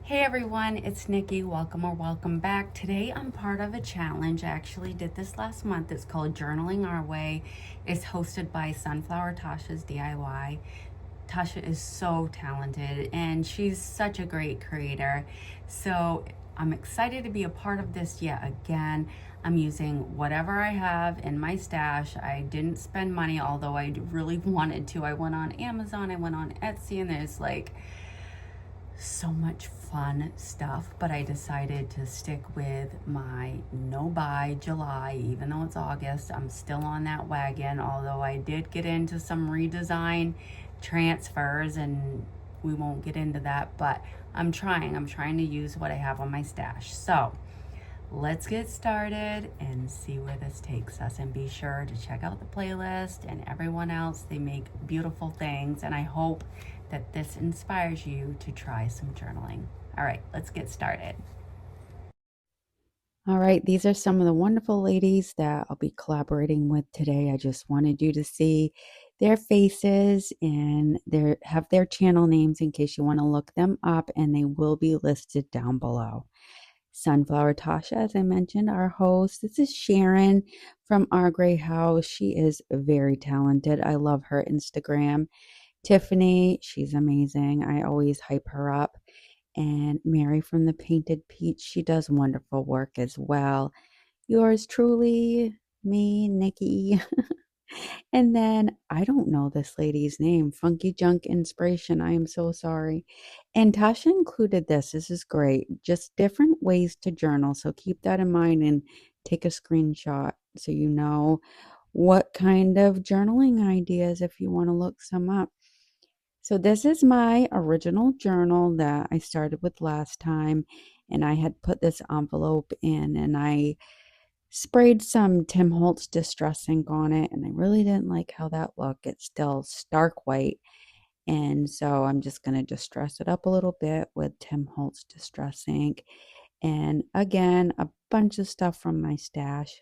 Hey everyone, it's Nikki. Welcome or welcome back. Today I'm part of a challenge. I actually did this last month. It's called Journaling Our Way. It's hosted by Sunflower Tasha's DIY. Tasha is so talented and she's such a great creator. So I'm excited to be a part of this yet again. I'm using whatever I have in my stash. I didn't spend money, although I really wanted to. I went on Amazon, I went on Etsy, and there's like so much fun stuff, but I decided to stick with my no buy July. Even though it's August, I'm still on that wagon, although I did get into some redesign transfers, and we won't get into that, but I'm trying to use what I have on my stash. So let's get started and see where this takes us, and be sure to check out the playlist and everyone else. They make beautiful things, and I hope that this inspires you to try some journaling. All right, let's get started. All right, these are some of the wonderful ladies that I'll be collaborating with today. I just wanted you to see their faces and have their channel names in case you want to look them up, and they will be listed down below. Sunflower Tasha, as I mentioned, our host. This is Sharon from Our Gray House. She is very talented. I love her Instagram. Tiffany, she's amazing. I always hype her up. And Mary from the Painted Peach, she does wonderful work as well. Yours truly, me, Nikki. And then I don't know this lady's name, Funky Junk Inspiration. I am so sorry. And Tasha included this. This is great. Just different ways to journal. So keep that in mind and take a screenshot so you know what kind of journaling ideas if you want to look some up. So this is my original journal that I started with last time, and I had put this envelope in, and I sprayed some Tim Holtz Distress ink on it, and I really didn't like how that looked. It's still stark white, and so I'm just going to distress it up a little bit with Tim Holtz Distress ink. And again, a bunch of stuff from my stash.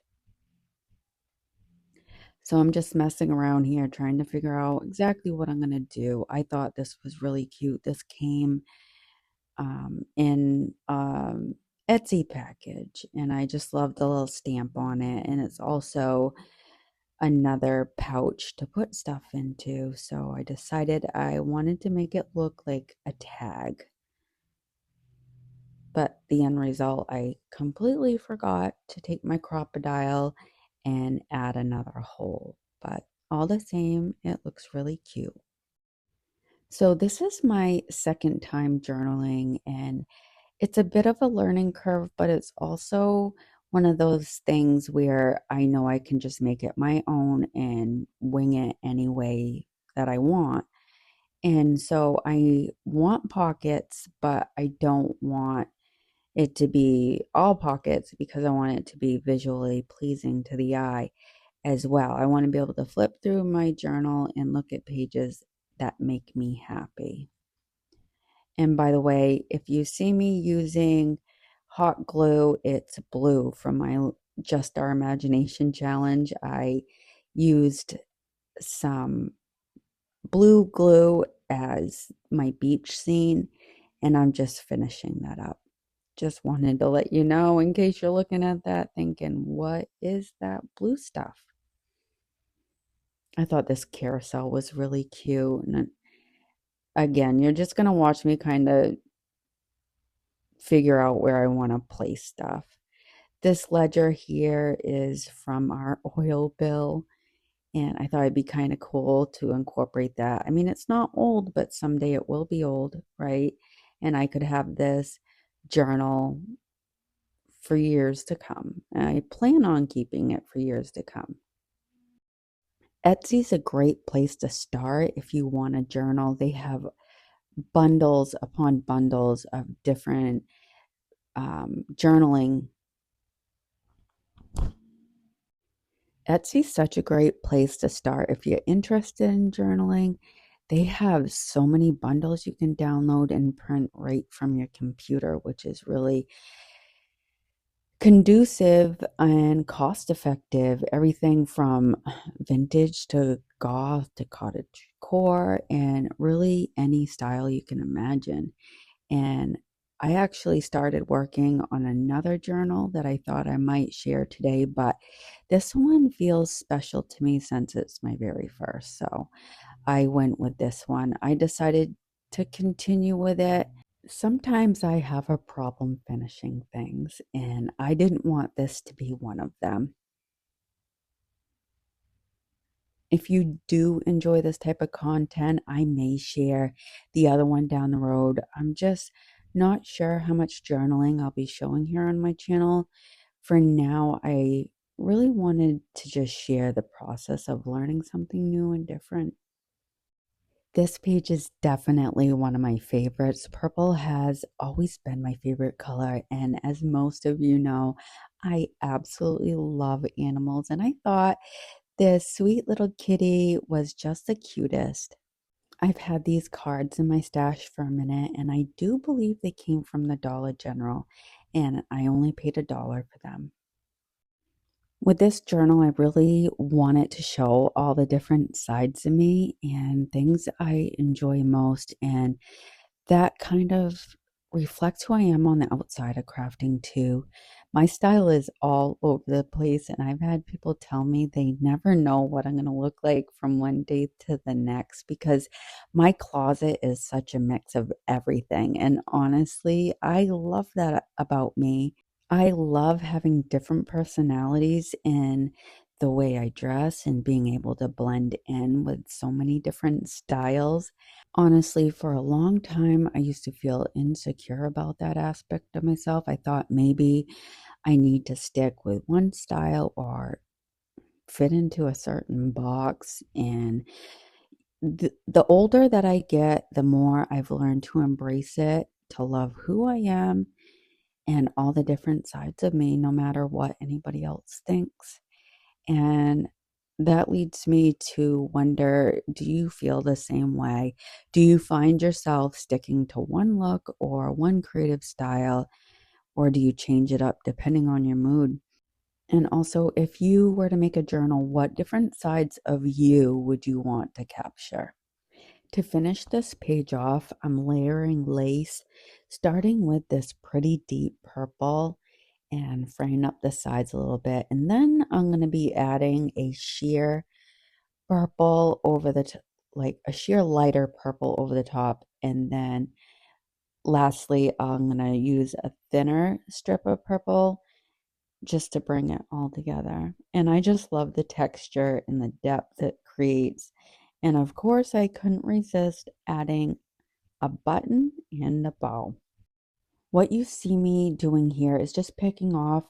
So I'm just messing around here trying to figure out exactly what I'm going to do. I thought this was really cute. This came in Etsy package, and I just love the little stamp on it. And it's also another pouch to put stuff into. So I decided I wanted to make it look like a tag. But the end result, I completely forgot to take my crocodile and add another hole. But all the same, it looks really cute. So this is my second time journaling, and it's a bit of a learning curve, but it's also one of those things where I know I can just make it my own and wing it any way that I want. And so I want pockets, but I don't want it to be all pockets because I want it to be visually pleasing to the eye as well. I want to be able to flip through my journal and look at pages that make me happy. And by the way, if you see me using hot glue, it's blue from my Just Our Imagination challenge. I used some blue glue as my beach scene, and I'm just finishing that up. Just wanted to let you know in case you're looking at that thinking, what is that blue stuff? I thought this carousel was really cute. And again, you're just going to watch me kind of figure out where I want to place stuff. This ledger here is from our oil bill, and I thought it'd be kind of cool to incorporate that. I mean, it's not old, but someday it will be old, right? And I could have this journal for years to come. I plan on keeping it for years to come. Etsy's a great place to start if you want a journal. They have bundles upon bundles of different journaling. Etsy's such a great place to start if you're interested in journaling. They have so many bundles you can download and print right from your computer, which is really conducive and cost effective. Everything from vintage to goth to cottage core, and really any style you can imagine. And I actually started working on another journal that I thought I might share today, but this one feels special to me since it's my very first. So I went with this one. I decided to continue with it. Sometimes I have a problem finishing things, and I didn't want this to be one of them. If you do enjoy this type of content, I may share the other one down the road. I'm just not sure how much journaling I'll be showing here on my channel. For now, I really wanted to just share the process of learning something new and different. This page is definitely one of my favorites. Purple has always been my favorite color, and as most of you know, I absolutely love animals, and I thought this sweet little kitty was just the cutest. I've had these cards in my stash for a minute, and I do believe they came from the Dollar General, and I only paid $1 for them. With this journal, I really wanted to show all the different sides of me and things I enjoy most, and that kind of reflects who I am on the outside of crafting too. My style is all over the place, and I've had people tell me they never know what I'm going to look like from one day to the next because my closet is such a mix of everything. And honestly, I love that about me. I love having different personalities in the way I dress and being able to blend in with so many different styles. Honestly, for a long time, I used to feel insecure about that aspect of myself. I thought maybe I need to stick with one style or fit into a certain box. And the older that I get, the more I've learned to embrace it, to love who I am and all the different sides of me, no matter what anybody else thinks. And that leads me to wonder, do you feel the same way? Do you find yourself sticking to one look or one creative style, or do you change it up depending on your mood? And also, if you were to make a journal, what different sides of you would you want to capture? To finish this page off, I'm layering lace, starting with this pretty deep purple and fraying up the sides a little bit. And then I'm going to be adding a sheer purple over the like a sheer lighter purple over the top. And then lastly, I'm going to use a thinner strip of purple just to bring it all together. And I just love the texture and the depth it creates. And of course, I couldn't resist adding a button and a bow. What you see me doing here is just picking off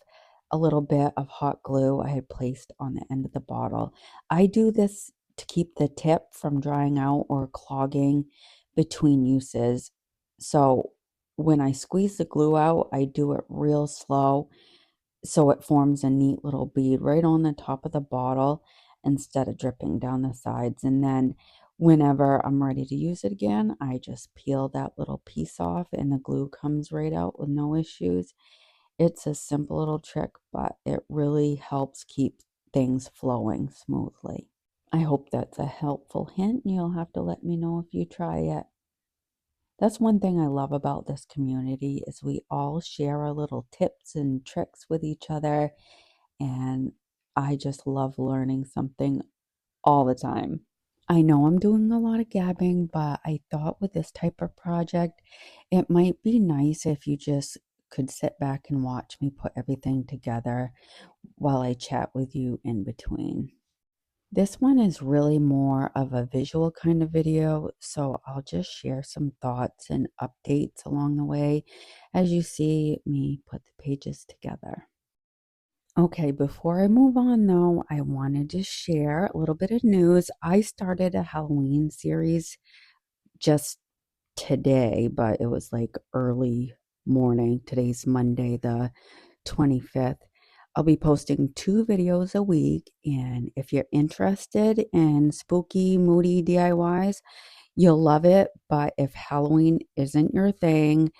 a little bit of hot glue I had placed on the end of the bottle. I do this to keep the tip from drying out or clogging between uses. So when I squeeze the glue out, I do it real slow so it forms a neat little bead right on the top of the bottle instead of dripping down the sides. And then whenever I'm ready to use it again, I just peel that little piece off and the glue comes right out with no issues. It's a simple little trick, but it really helps keep things flowing smoothly. I hope that's a helpful hint. You'll have to let me know if you try it. That's one thing I love about this community is we all share our little tips and tricks with each other, and I just love learning something all the time. I know I'm doing a lot of gabbing, but I thought with this type of project, it might be nice if you just could sit back and watch me put everything together while I chat with you in between. This one is really more of a visual kind of video, so I'll just share some thoughts and updates along the way as you see me put the pages together. Okay, before I move on though, I wanted to share a little bit of news. I started a Halloween series just today, but it was like early morning. Today's Monday, the 25th. I'll be posting 2 videos a week, and if you're interested in spooky, moody DIYs, you'll love it. But if Halloween isn't your thing,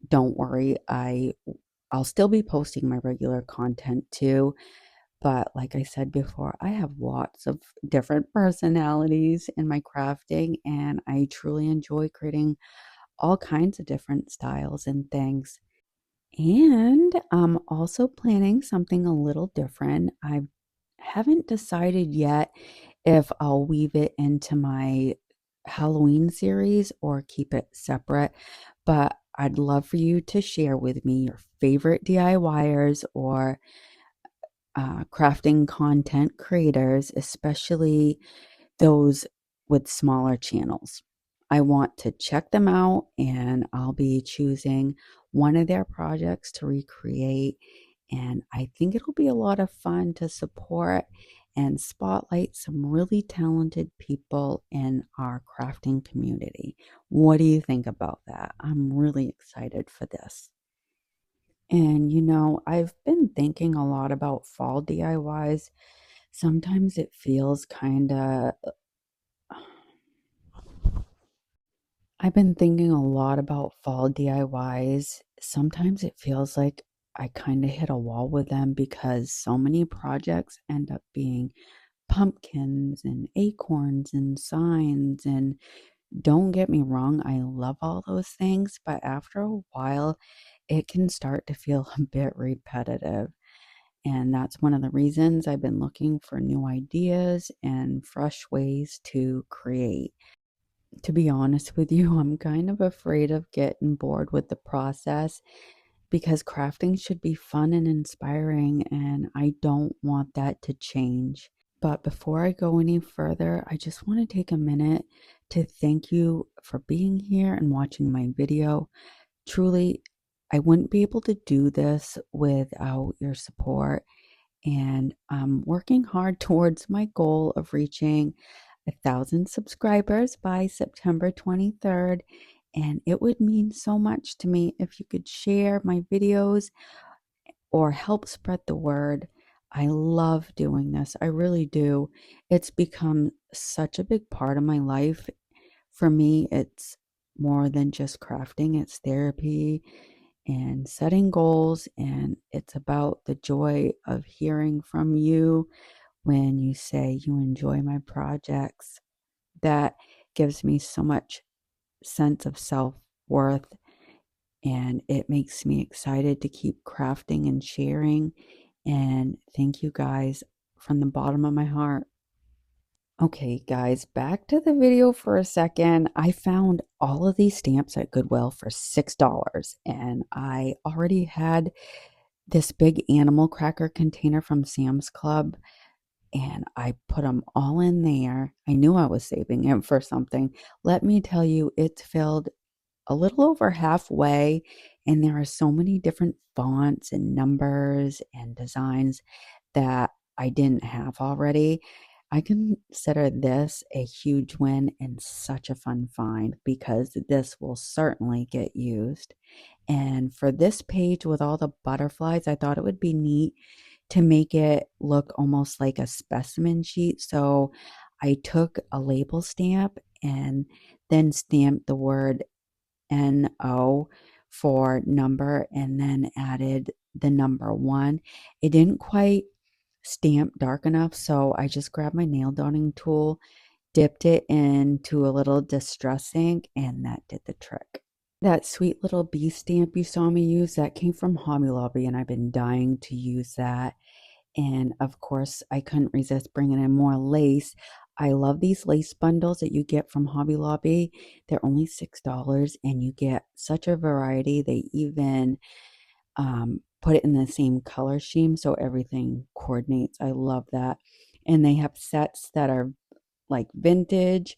don't worry. I'll still be posting my regular content too. But like I said before, I have lots of different personalities in my crafting, and I truly enjoy creating all kinds of different styles and things. And I'm also planning something a little different. I haven't decided yet if I'll weave it into my Halloween series or keep it separate, but I'd love for you to share with me your favorite DIYers or crafting content creators, especially those with smaller channels. I want to check them out, and I'll be choosing one of their projects to recreate. And I think it'll be a lot of fun to support and spotlight some really talented people in our crafting community. What do you think about that? I'm really excited for this. And I've been thinking a lot about fall DIYs. Sometimes it feels kind of I've been thinking a lot about fall DIYs. Sometimes it feels like I kind of hit a wall with them because so many projects end up being pumpkins and acorns and signs. And don't get me wrong, I love all those things, but after a while, it can start to feel a bit repetitive. And that's one of the reasons I've been looking for new ideas and fresh ways to create. To be honest with you, I'm kind of afraid of getting bored with the process because crafting should be fun and inspiring, and I don't want that to change. But before I go any further, I just want to take a minute to thank you for being here and watching my video. Truly, I wouldn't be able to do this without your support, and I'm working hard towards my goal of reaching 1,000 subscribers by September 23rd. And it would mean so much to me if you could share my videos or help spread the word. I love doing this. I really do. It's become such a big part of my life. For me, it's more than just crafting, it's therapy and setting goals. And it's about the joy of hearing from you when you say you enjoy my projects. That gives me so much sense of self-worth, and it makes me excited to keep crafting and sharing. And thank you guys from the bottom of my heart. Okay, guys, back to the video for a second. I found all of these stamps at Goodwill for $6, and I already had this big animal cracker container from Sam's Club, and I put them all in there. I knew I was saving it for something. Let me tell you, it's filled a little over halfway, and there are so many different fonts and numbers and designs that I didn't have already. I consider this a huge win and such a fun find because this will certainly get used. And for this page with all the butterflies, I thought it would be neat to make it look almost like a specimen sheet. So I took a label stamp and then stamped the word NO for number and then added the number 1. It didn't quite stamp dark enough, so I just grabbed my nail dotting tool, dipped it into a little distress ink, and that did the trick. That sweet little bee stamp you saw me use, that came from Hobby Lobby, and I've been dying to use that. And of course, I couldn't resist bringing in more lace. I love these lace bundles that you get from Hobby Lobby. They're only $6, and you get such a variety. They even put it in the same color scheme so everything coordinates. I love that. And they have sets that are like vintage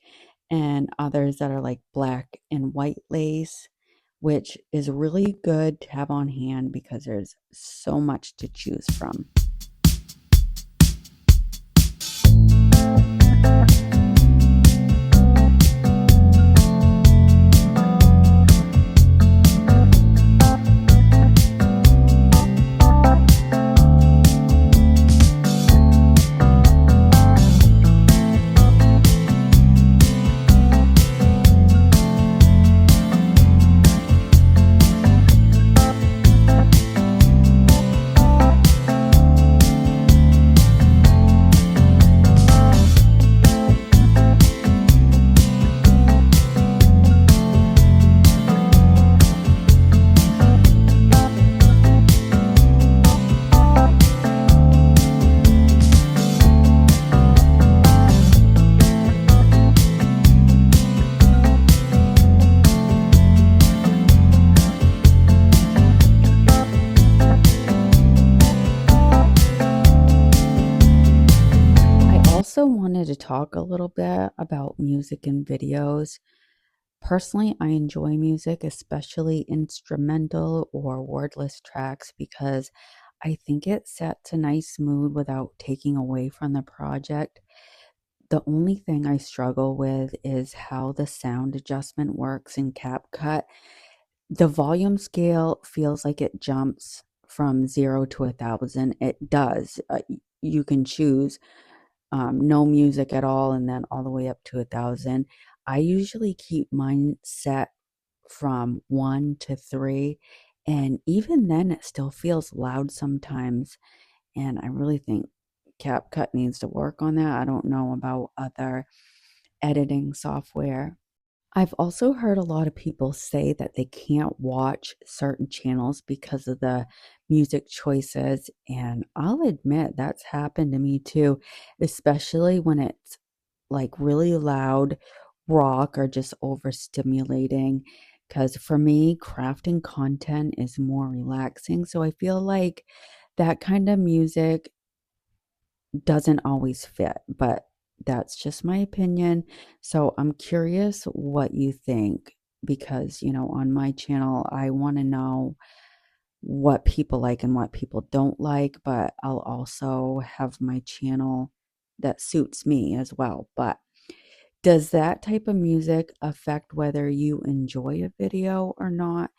and others that are like black and white lace, which is really good to have on hand because there's so much to choose from. to talk a little bit about music and videos. Personally, I enjoy music, especially instrumental or wordless tracks, because I think it sets a nice mood without taking away from the project. The only thing I struggle with is how the sound adjustment works in CapCut. The volume scale feels like it jumps from 0 to 1,000. It does. You can choose no music at all and then all the way up to 1,000. I usually keep mine set from 1 to 3, and even then it still feels loud sometimes, and I really think CapCut needs to work on that. I don't know about other editing software. I've also heard a lot of people say that they can't watch certain channels because of the music choices, and I'll admit that's happened to me too, especially when it's like really loud rock or just overstimulating. Because for me, crafting content is more relaxing. So I feel like that kind of music doesn't always fit, but that's just my opinion. So I'm curious what you think because, on my channel, I want to know what people like and what people don't like, but I'll also have my channel that suits me as well. But does that type of music affect whether you enjoy a video or not?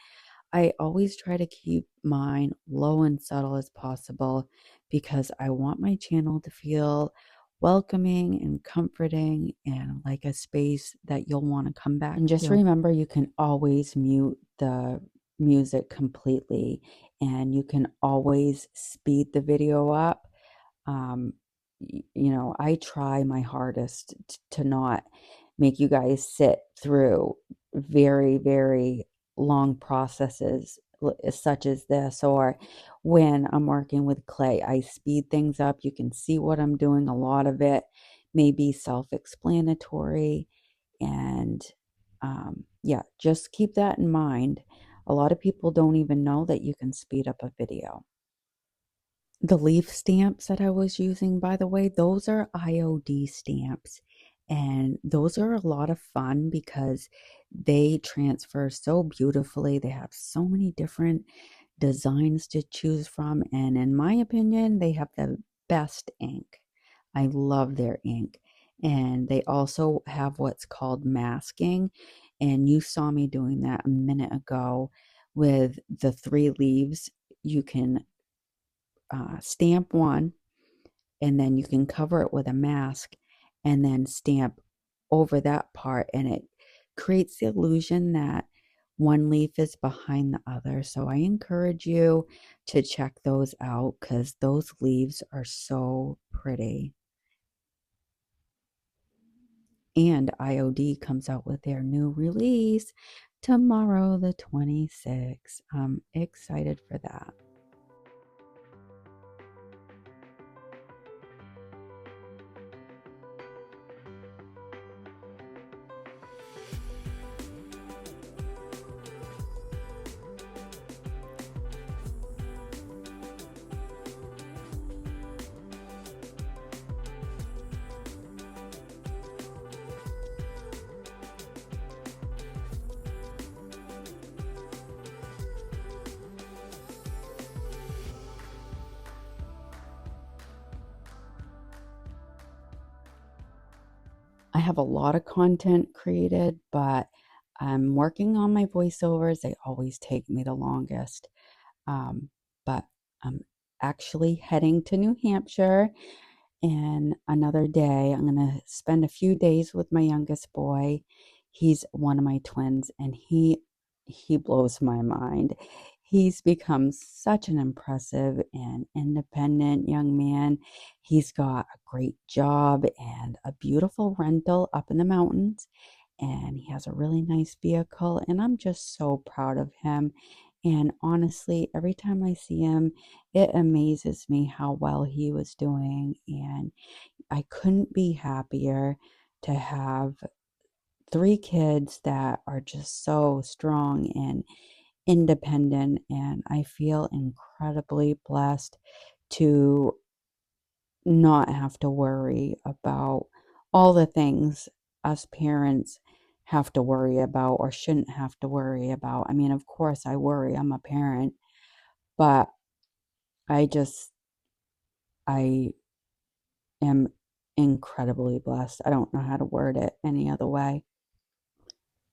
I always try to keep mine low and subtle as possible because I want my channel to feel welcoming and comforting and like a space that you'll want to come back. And just remember, you can always mute the music completely and you can always speed the video up. um, I try my hardest to not make you guys sit through very, very long processes such as this, or when I'm working with clay, I speed things up. You can see what I'm doing. A lot of it may be self-explanatory, and yeah, just keep that in mind. A lot of people don't even know that you can speed up a video. The leaf stamps that I was using, by the way, those are IOD stamps. And those are a lot of fun because they transfer so beautifully. They have so many different designs to choose from. And in my opinion, they have the best ink. I love their ink. And they also have what's called masking. And you saw me doing that a minute ago with the 3 leaves. You can stamp one, and then you can cover it with a mask and then stamp over that part, and it creates the illusion that one leaf is behind the other. So I encourage you to check those out because those leaves are so pretty. And IOD comes out with their new release tomorrow, the 26th. I'm excited for that. I have a lot of content created, but I'm working on my voiceovers. They always take me the longest. But I'm actually heading to New Hampshire in another day. I'm going to spend a few days with my youngest boy. He's one of my twins, and he blows my mind. He's become such an impressive and independent young man. He's got a great job and a beautiful rental up in the mountains, and he has a really nice vehicle, and I'm just so proud of him. And honestly, every time I see him, it amazes me how well he was doing, and I couldn't be happier to have 3 kids that are just so strong and independent, and I feel incredibly blessed to not have to worry about all the things us parents have to worry about or shouldn't have to worry about. I mean, of course I worry, I'm a parent, but I just, I am incredibly blessed. I don't know how to word it any other way.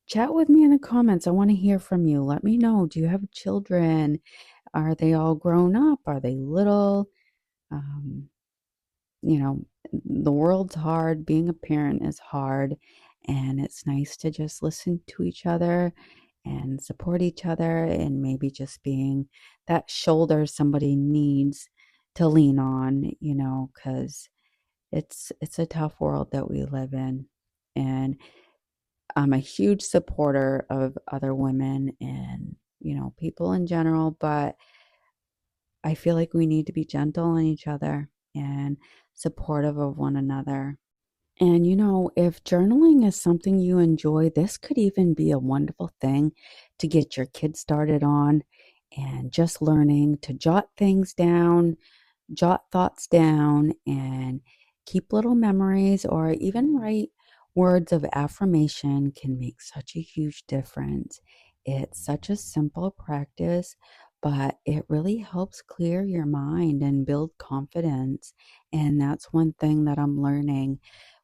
Chat with me in the comments. I want to hear from you. Let me know. Do you have children? Are they all grown up? Are they little? Um, you know, the world's hard. Being a parent is hard. And it's nice to just listen to each other and support each other and maybe just being that shoulder somebody needs to lean on, because it's a tough world that we live in. And I'm a huge supporter of other women and, people in general, but I feel like we need to be gentle on each other and supportive of one another. And if journaling is something you enjoy, this could even be a wonderful thing to get your kids started on, and just learning to jot thoughts down and keep little memories, or even write words of affirmation can make such a huge difference. It's such a simple practice, but it really helps clear your mind and build confidence. And that's one thing that I'm learning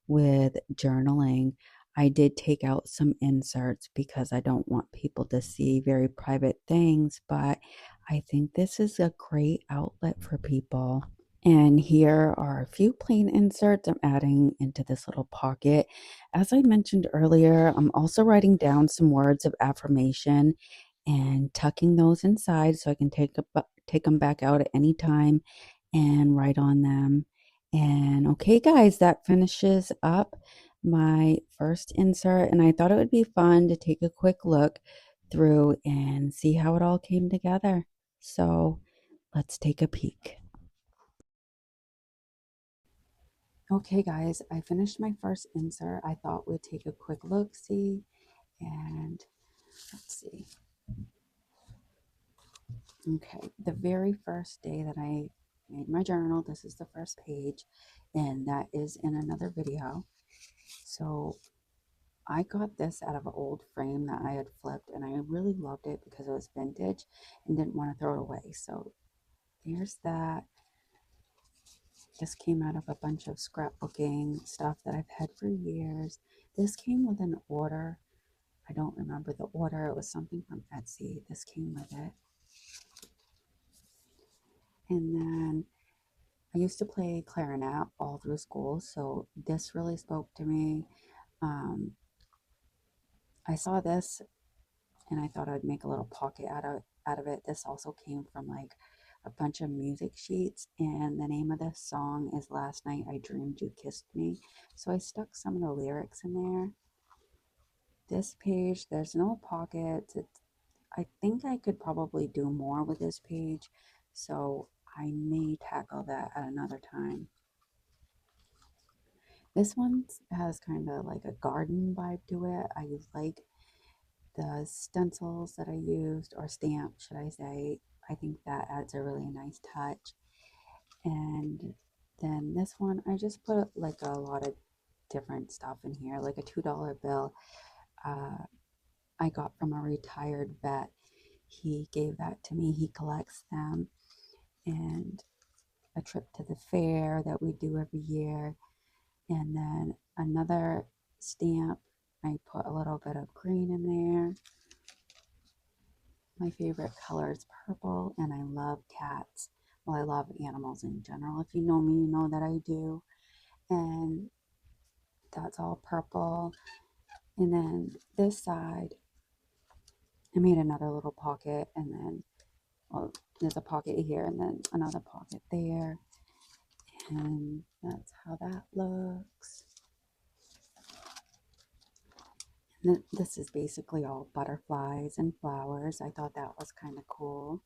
with journaling. I did take out some inserts because I don't want people to see very private things, but I think this is a great outlet for people. And here are a few plain inserts I'm adding into this little pocket. As I mentioned earlier, I'm also writing down some words of affirmation and tucking those inside so I can take them back out at any time and write on them. And okay, guys, that finishes up my first insert. And I thought it would be fun to take a quick look through and see how it all came together. So let's take a peek. Okay, guys, I finished my first insert. I thought we'd take a quick look, see, and let's see. Okay, the very first day that I made my journal, this is the first page, and that is in another video. So I got this out of an old frame that I had flipped, and I really loved it because it was vintage and didn't want to throw it away. So there's that. This came out of a bunch of scrapbooking stuff that I've had for years. This came with an order. I don't remember the order. It was something from Etsy. This came with it. And then I used to play clarinet all through school, so this really spoke to me. I saw this and I thought I'd make a little pocket out of it. This also came from like a bunch of music sheets, and the name of this song is Last Night I Dreamed You Kissed Me. So I stuck some of the lyrics in there. This page, there's no pockets. I think I could probably do more with this page, so I may tackle that at another time. This one has kind of like a garden vibe to it. I like the stencils that I used, or stamp, should I say. I think that adds a really nice touch. And then this one, I just put like a lot of different stuff in here, like a $2 bill I got from a retired vet. He gave that to me. He collects them. And a trip to the fair that we do every year. And then another stamp, I put a little bit of green in there. My favorite color is purple, and I love cats. Well, I love animals in general. If you know me, you know that I do. And that's all purple. And then this side, I made another little pocket, and then, well, there's a pocket here and then another pocket there. And that's how that looks. And this is basically all butterflies and flowers. I thought that was kind of cool.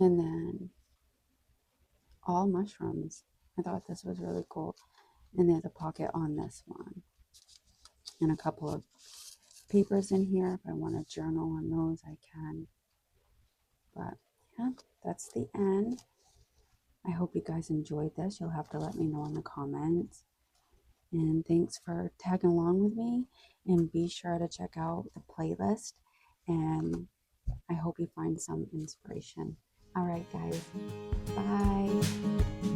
And then all mushrooms. I thought this was really cool. And there's a pocket on this one. And a couple of papers in here. If I want to journal on those, I can. But Yeah, that's the end. I hope you guys enjoyed this. You'll have to let me know in the comments. And thanks for tagging along with me. And be sure to check out the playlist. And I hope you find some inspiration. All right, guys. Bye.